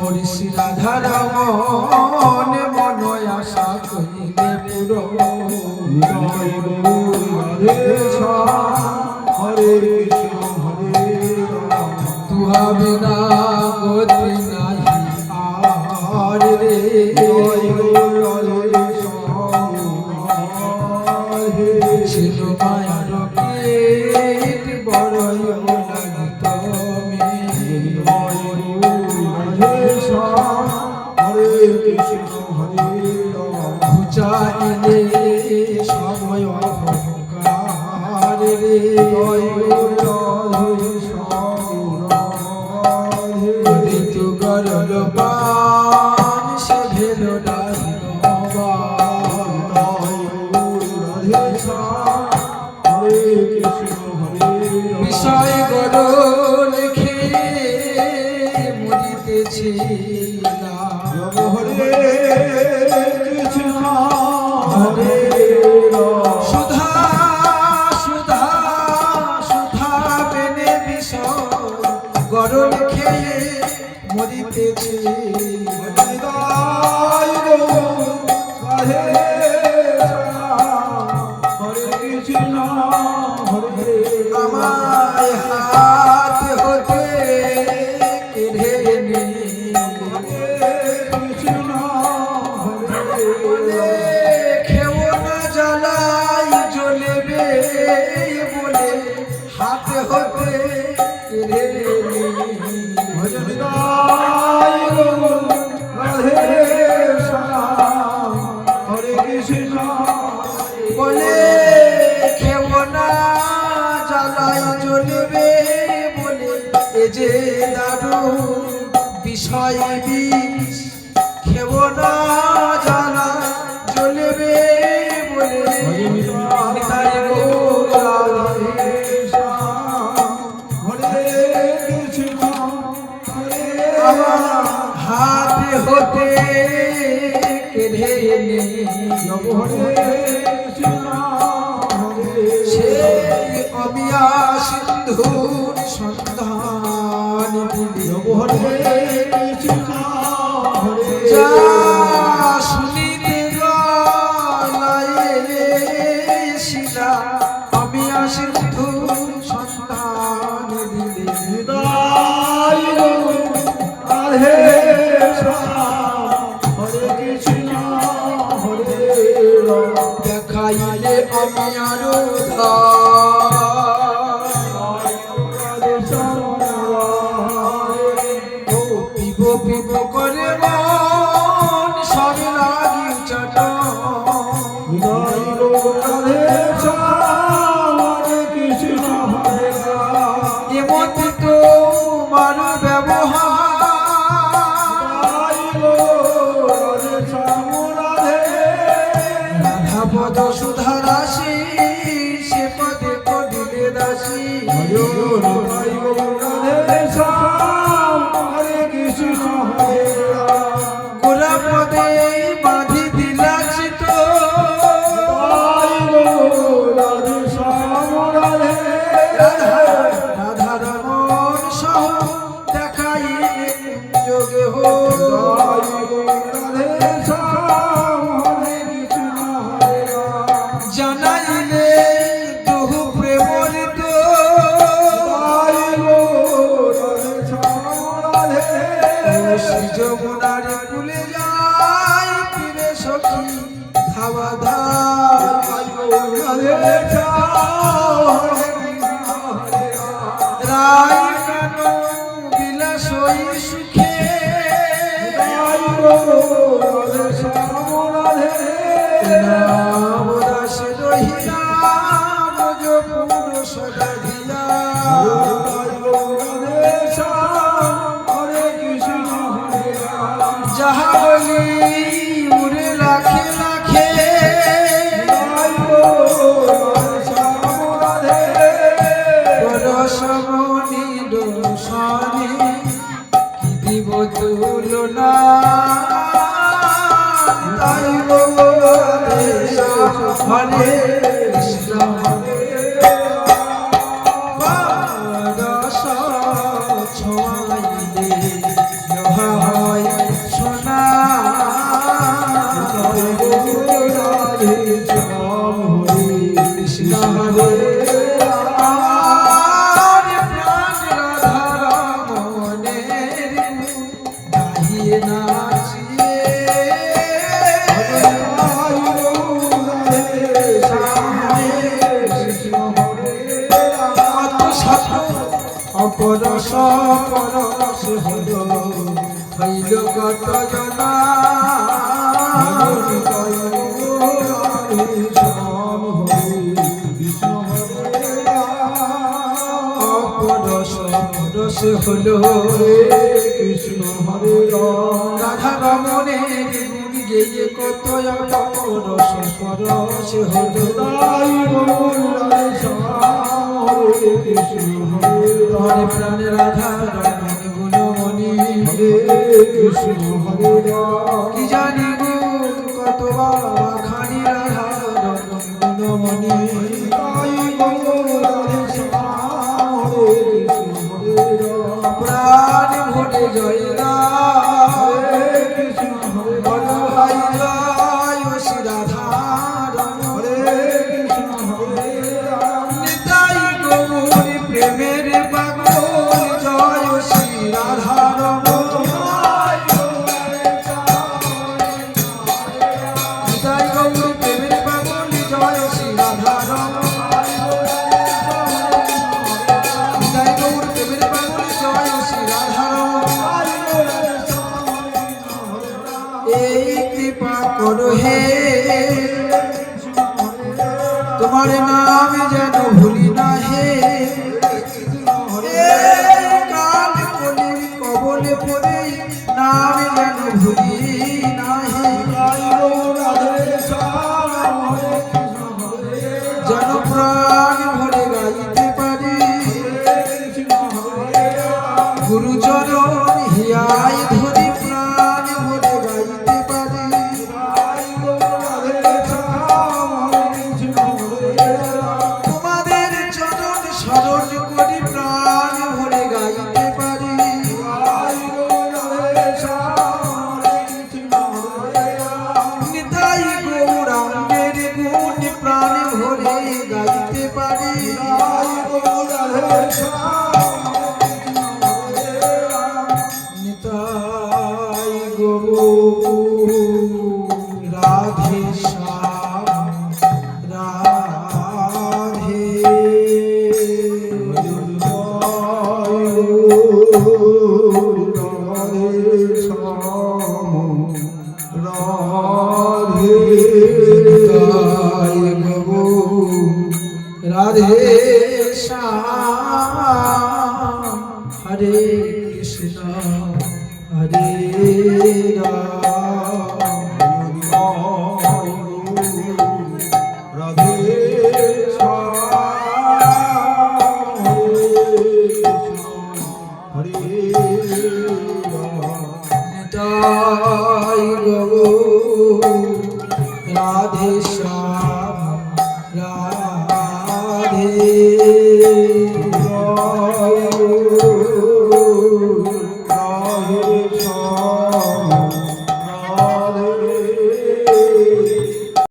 শ্রী রাধা রমন মন আশা করিলে পুরো জয় গৌর রাধে শ্যাম হরে কৃষ্ণ হরে রাম তুহা বিনা গতি নাহি আর রে জয় গৌর রাধে শ্যাম হরে ছিল মায়ার পেট বড়ই লাগিত মে জয় গৌর রাধে শ্যাম হরে কৃষ্ণ হরে রাম বুঝাইলে সময় অহংকার রে জয় গৌর রাধে শ্যাম হরে ঋতু গরল পান সে ভেল ডাহিন বিষয় গরল খেয়ে মরিতেছে সুধা সুধা সুধা বেনে বিষয় গরল খেয়ে মরিতেছে আমায় হাত হতে কেড়ে নিলে খেও না জ্বালাই জ্বলবে বলে হাত হতে কেড়ে বলে খেও না জ্বালাই জ্বলবে বলে এ যে দারুণ বিষয় বিষ খেও না জ্বালা জ্বলবে বলে নিতাই গৌর রাধে আমার হাতে হতে কেড়ে সেই অমিয়া সিন্ধুর সন্ধান যা শুনিতে গলায় শিলা অমিয়া সিন্ধুর সন্ধান দিলে দেখাইলে অমিয়ার পিব পিব করে মন সব লাগি চট এমতি তোমার ব্যবহার রাধা পদ সুধা রাশি সে পদে করিলে দাসী গোরা পদে বাঁধি দিলা চিত রাধা রমন সহ দেখাই যোগে হো জানাইলে দুহু প্রেমর তো শ্রী যমুনার কুলে যাই তীরে সখী ধাবা রায় কান বিলাসই সুখে নাম দাস রহিলা মজপুর সদা ধিয়া যাহা বলি উড়ে লাখে লাখে রসমণি দোষণে কি দিব তুলনা তাই হরে কৃষ্ণ রস ছোঁয়াইলে হয় নাচিয়ে নাচিয়ে কত শত অপরস পরশ হলো হইল কত জনা অপরস পরশ হলো কৃষ্ণ হরে রাধা রমণের গুণ গেয়ে কত অপরস পরশ হলো হরে প্রাণ রাধা রমণ গুণমণি কৃষ্ণ হরে কি জানি গুণ কত খানি রাধা রমণ গুণমণি প্রাণ ভোটে জয় ভাই জয় শ্রী রাধা রমণ নিতাই গৌর প্রেমের পাগল জয় শ্রী রাধা রমণ নিতাই গৌর প্রেমের পাগল জয় শ্রী রাধা রমণ নিতাই গৌর প্রেমের পাগল জয় শ্রী রাধা রমণ এই কৃপা করো হে তোমার নাম যেন ভুলি না হে এই কাল কলির কবলে পড়ে নাম যেন ভুলি না হে যেন প্রাণ ভরে গাইতে পারি গুরুচরণ হিয়ায় ধরি প্রাণ ভরে গাইতে পারি তোমাদের চরণ স্মরণ করি প্রাণ ভরে গাইতে পারি নিতাই গৌরাঙ্গের গুণ প্রাণ ভরে গাইতে পারি নিতাই গৌর রাধে শ্যাম রাধে নিতাই গৌর রাধে শ্যাম হরে